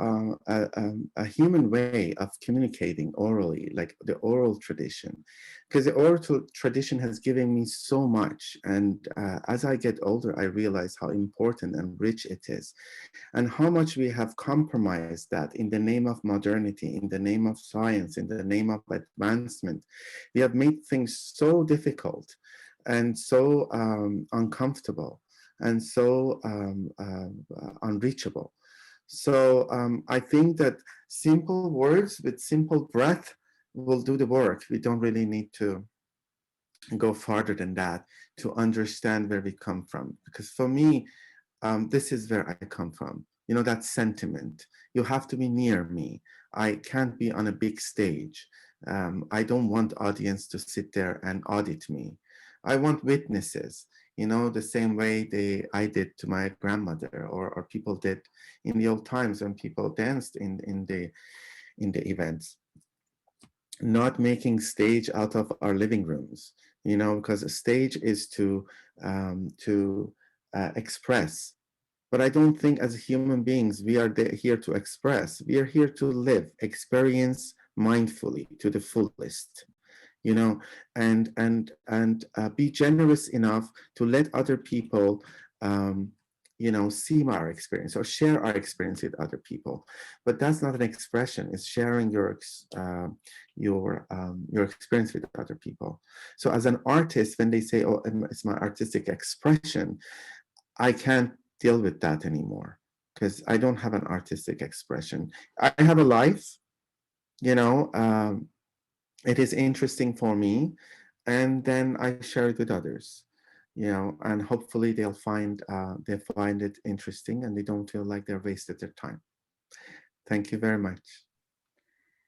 a human way of communicating orally, like the oral tradition, because the oral tradition has given me so much. And as I get older, I realize how important and rich it is, and how much we have compromised that in the name of modernity, in the name of science, in the name of advancement. We have made things so difficult and so uncomfortable and so unreachable. So I think that simple words with simple breath will do the work. We don't really need to go farther than that to understand where we come from. Because for me, this is where I come from. You know, that sentiment. You have to be near me. I can't be on a big stage. I don't want audience to sit there and audit me. I want witnesses, you know, the same way I did to my grandmother, or people did in the old times when people danced in the events. Not making stage out of our living rooms, you know, because a stage is to express. But I don't think as human beings we are here to express. We are here to live, experience mindfully to the fullest, you know, and be generous enough to let other people you know, see our experience or share our experience with other people. But that's not an expression. It's sharing your experience with other people. So as an artist, when they say, oh, it's my artistic expression, I can't deal with that anymore, because I don't have an artistic expression. I have a life, you know, it is interesting for me, and then I share it with others, you know, and hopefully they find it interesting and they don't feel like they're wasted their time. Thank you very much.